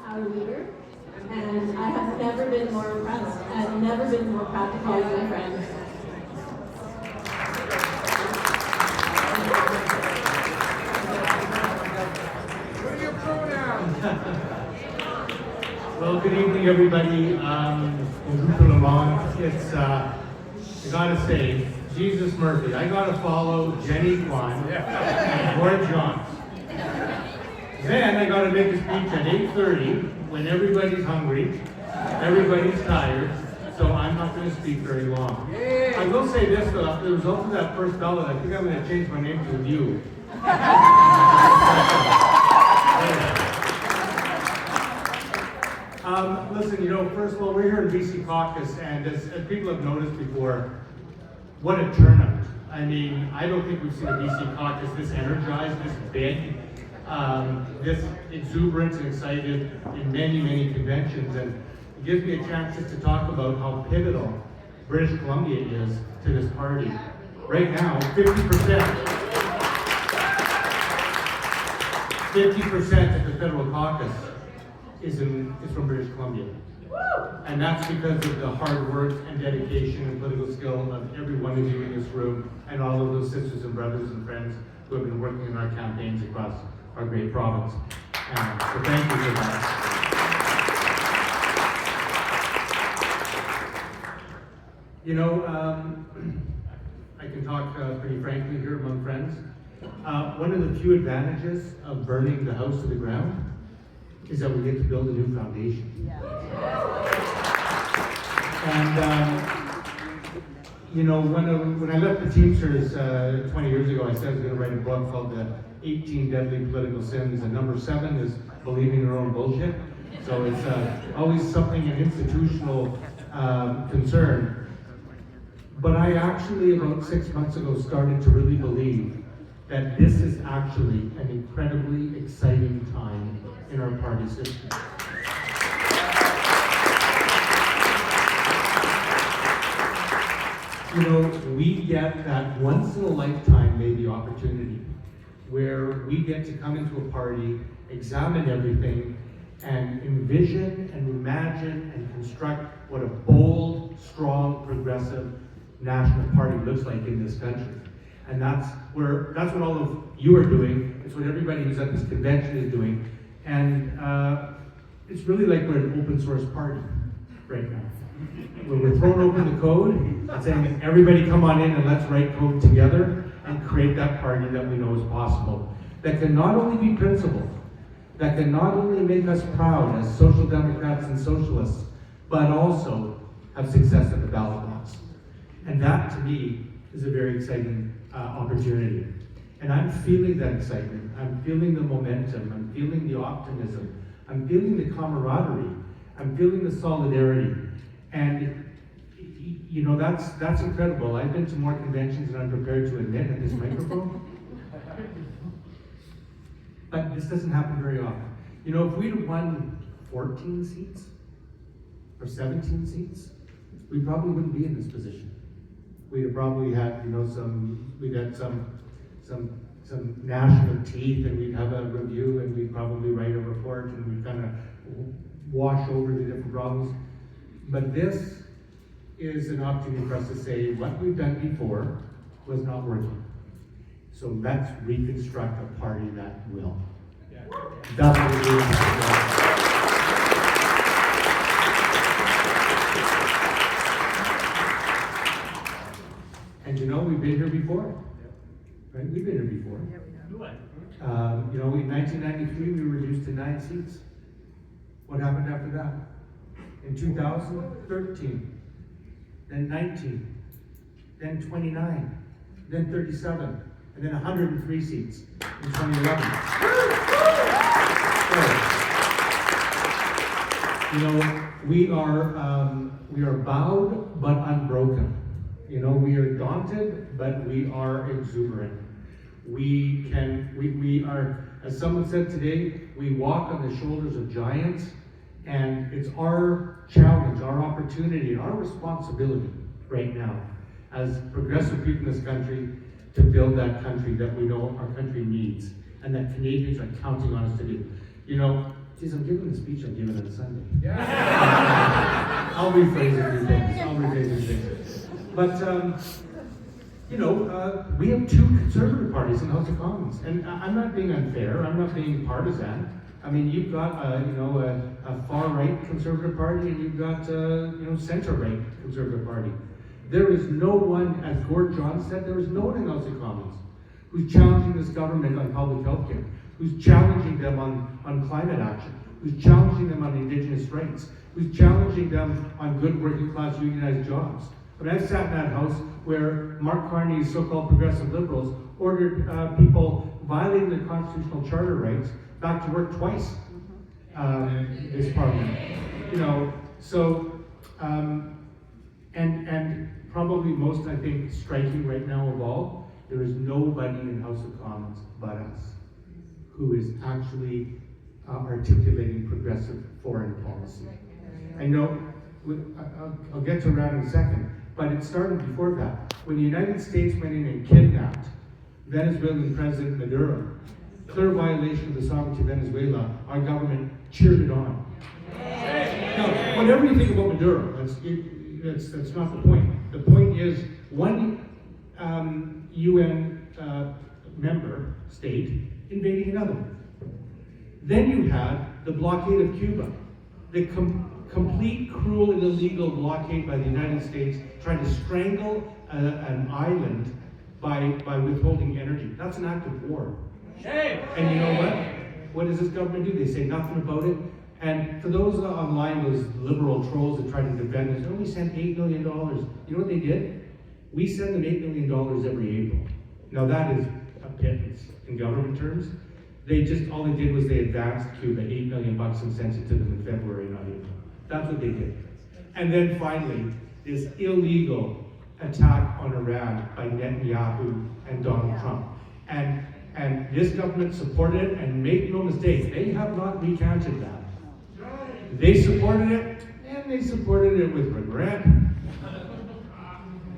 our leader, and I have never been more impressed and never been more proud to call you my friend. What are your pronouns? Well, good evening, everybody. It's, I gotta say, Jesus Murphy. I gotta follow Jenny Kwan and Gord Johns. Then I gotta make a speech at 8:30 when everybody's hungry, everybody's tired, so I'm not gonna speak very long. I will say this though, after the result of that first ballot, I think I'm gonna change my name to You. Listen, first of all, we're here in BC Caucus, and as people have noticed before, what a turnout. I mean, I don't think we've seen a BC Caucus this energized, this big, this exuberant and excited in many, many conventions, and it gives me a chance just to talk about how pivotal British Columbia is to this party. Right now, 50% of the federal caucus is from British Columbia. And that's because of the hard work and dedication and political skill of every one of you in this room and all of those sisters and brothers and friends who have been working in our campaigns across our great province. So thank you for that. I can talk pretty frankly here among friends. One of the few advantages of burning the house to the ground is that we get to build a new foundation. And when I left the Teamsters 20 years ago, I said I was going to write a book called The 18 Deadly Political Sins, and number 7 is believing your own bullshit. So it's always something, an institutional concern. But I actually, about 6 months ago, started to really believe that this is actually an incredibly exciting time in our party system. We get that once in a lifetime maybe opportunity where we get to come into a party, examine everything, and envision and imagine and construct what a bold, strong, progressive national party looks like in this country. And that's what all of you are doing. It's what everybody who's at this convention is doing. And it's really like we're an open source party right now. Where we're throwing open the code and saying, everybody come on in and let's write code together and create that party that we know is possible. That can not only be principled, that can not only make us proud as social democrats and socialists, but also have success at the ballot box. And that, to me, is a very exciting opportunity. And I'm feeling that excitement. I'm feeling the momentum. I'm feeling the optimism. I'm feeling the camaraderie. I'm feeling the solidarity. And that's incredible. I've been to more conventions than I'm prepared to admit at this microphone. But this doesn't happen very often. If we'd have won 14 seats or 17 seats, we probably wouldn't be in this position. We'd have probably had, some national teeth, and we'd have a review, and we'd probably write a report, and we'd kind of wash over the different problems. But this is an opportunity for us to say what we've done before was not working. So let's reconstruct a party that will. That's what we're doing. And we've been here before. Right? We've been here before. In 1993 we were reduced to 9 seats. What happened after that? In 2013, then 19, then 29, then 37, and then 103 seats in 2011. We are bowed but unbroken. We are daunted, but we are exuberant. We are, as someone said today, we walk on the shoulders of giants, and it's our challenge, our opportunity, and our responsibility right now as progressive people in this country to build that country that we know our country needs and that Canadians are counting on us to do. Geez, I'm giving the speech I'm giving on Sunday. Yeah. I'll rephrase a few things. But, we have two conservative parties in the House of Commons. And I'm not being unfair, I'm not being partisan. I mean, you've got, a far-right conservative party, and you've got, center-right conservative party. There is no one, as Gord John said, there is no one in the House of Commons who's challenging this government on public health care, who's challenging them on climate action, who's challenging them on Indigenous rights, who's challenging them on good working-class unionized jobs. I mean, I've sat in that house where Mark Carney's so-called progressive liberals ordered people violating their constitutional charter rights back to work twice. This parliament, and probably most, I think, striking right now of all, there is nobody in House of Commons but us who is actually articulating progressive foreign policy. I know, I'll get to Iran in a second, but it started before that. When the United States went in and kidnapped Venezuelan President Maduro, clear violation of the sovereignty of Venezuela, our government cheered it on. Now, whatever you think about Maduro, that's not the point. The point is, one UN member state invading another. Then you had the blockade of Cuba, the complete, cruel, and illegal blockade by the United States trying to strangle an island by withholding energy. That's an act of war. Shame. And you know what? What does this government do? They say nothing about it. And for those online, those liberal trolls that try to defend us, we sent $8 million. You know what they did? We send them $8 million every April. Now that is a pittance in government terms. All they did was they advanced Cuba $8 million and sent it to them in February, not April. That's what they did. And then finally, this illegal attack on Iran by Netanyahu and Donald Trump. And this government supported it, and make no mistake, they have not recanted that. They supported it, and they supported it with regret.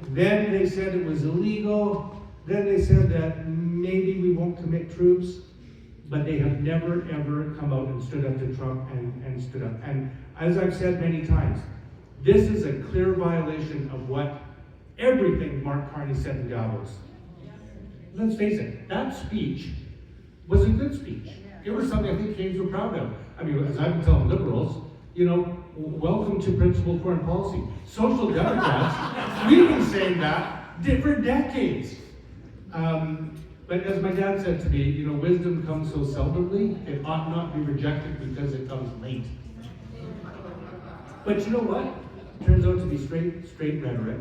Then they said it was illegal. Then they said that maybe we won't commit troops. But they have never, ever come out and stood up to Trump and stood up. And as I've said many times, this is a clear violation of what everything Mark Carney said in Davies. Let's face it, that speech was a good speech. It was something I think Canadians were proud of. I mean, as I've been telling liberals, welcome to principled foreign policy. Social Democrats, we've been saying that for decades. But as my dad said to me, wisdom comes so seldomly, it ought not be rejected because it comes late. But you know what? It turns out to be straight rhetoric.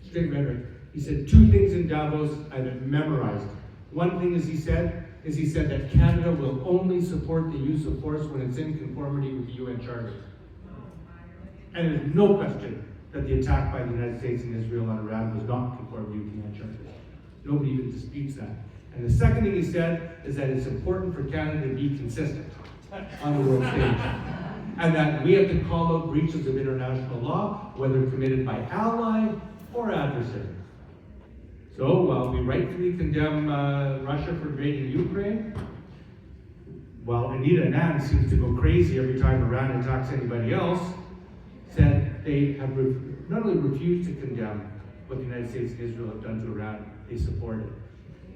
Straight rhetoric. He said two things in Davos I have memorized. One thing he said that Canada will only support the use of force when it's in conformity with the UN Charter. And there's no question that the attack by the United States and Israel on Iran was not in conformity with the UN Charter. Nobody even disputes that. And the second thing he said is that it's important for Canada to be consistent on the world stage. And that we have to call out breaches of international law, whether committed by ally or adversary. So while we rightfully condemn Russia for invading Ukraine, while Anita Anand seems to go crazy every time Iran attacks anybody else, said they have not only refused to condemn what the United States and Israel have done to Iran, they support it.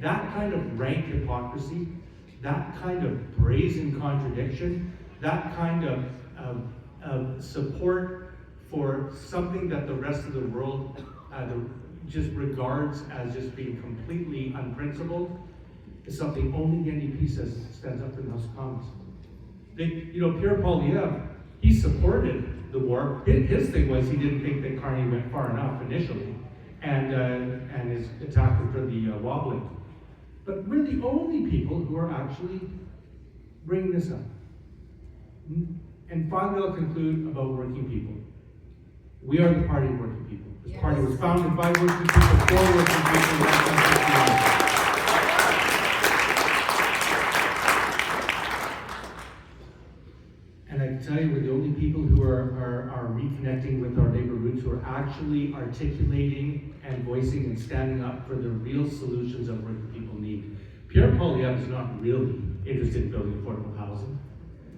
That kind of rank hypocrisy, that kind of brazen contradiction, that kind of support for something that the rest of the world just regards as just being completely unprincipled, is something only the NDP stands up in the House of Commons. Pierre Poilievre, he supported the war. His thing was he didn't think that Carney went far enough initially, and his attack for the wobbling. But we're the only people who are actually bringing this up. And finally, I'll conclude about working people. We are the party of working people. This party was founded by working people, for working people. And I can tell you, we're the only people who are reconnecting with our labor roots, who are actually articulating and voicing and standing up for the real solutions that working people need. Pierre Poilievre is not really interested in building affordable housing.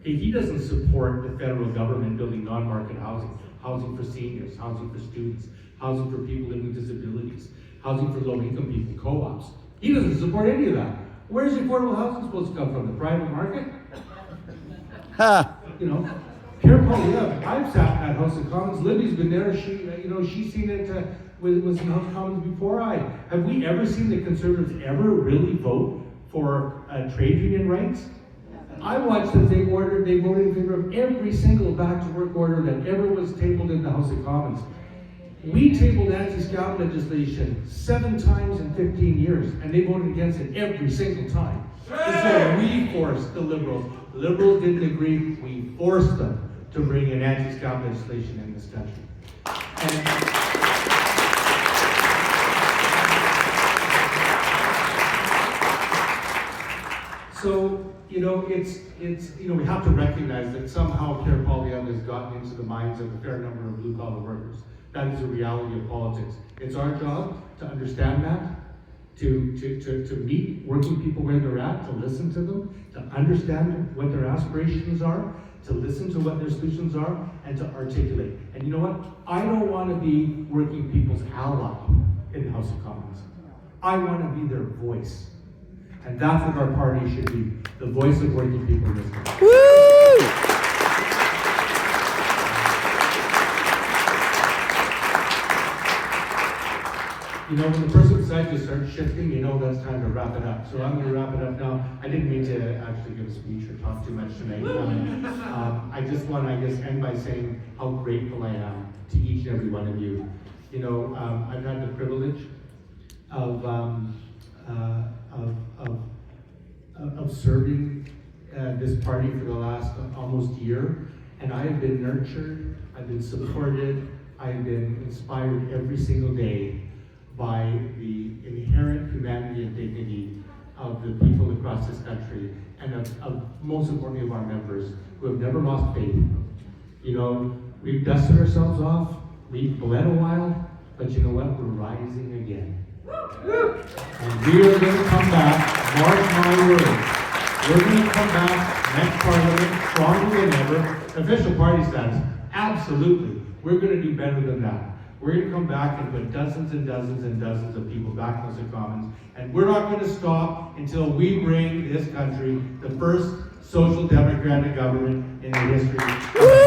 He doesn't support the federal government building non-market housing, housing for seniors, housing for students, housing for people living with disabilities, housing for low-income people, co-ops. He doesn't support any of that. Where's affordable housing supposed to come from? The private market? You know, Pierre Poilievre, I've sat at House of Commons. Libby's been there. She's seen it with some House of Commons before I. Have we ever seen the Conservatives ever really vote for trade union rights? I watched that they voted in favor of every single back-to-work order that ever was tabled in the House of Commons. We tabled anti-scam legislation 7 times in 15 years, and they voted against it every single time. And so we forced the Liberals. The Liberals didn't agree. We forced them to bring in anti-scam legislation in this country. So, we have to recognize that somehow Pierre Poilievre has gotten into the minds of a fair number of blue-collar workers. That is a reality of politics. It's our job to understand that, to meet working people where they're at, to listen to them, to understand what their aspirations are, to listen to what their solutions are, and to articulate. And you know what? I don't want to be working people's ally in the House of Commons. I want to be their voice. And that's what our party should be, the voice of working people in this country. Woo! When the person beside you starts shifting, that's time to wrap it up. So I'm going to wrap it up now. I didn't mean to actually give a speech or talk too much tonight. I just want to, end by saying how grateful I am to each and every one of you. I've had the privilege of serving this party for the last almost year, and I have been nurtured, I've been supported, I've been inspired every single day by the inherent humanity and dignity of the people across this country, and of most importantly of our members who have never lost faith. We've dusted ourselves off, we've bled a while, but you know what? We're rising again. And we are going to come back, mark my words. We're going to come back next Parliament stronger than ever. Official party status, absolutely. We're going to do better than that. We're going to come back and put dozens and dozens and dozens of people back in House of Commons. And we're not going to stop until we bring this country the first social democratic government in the history of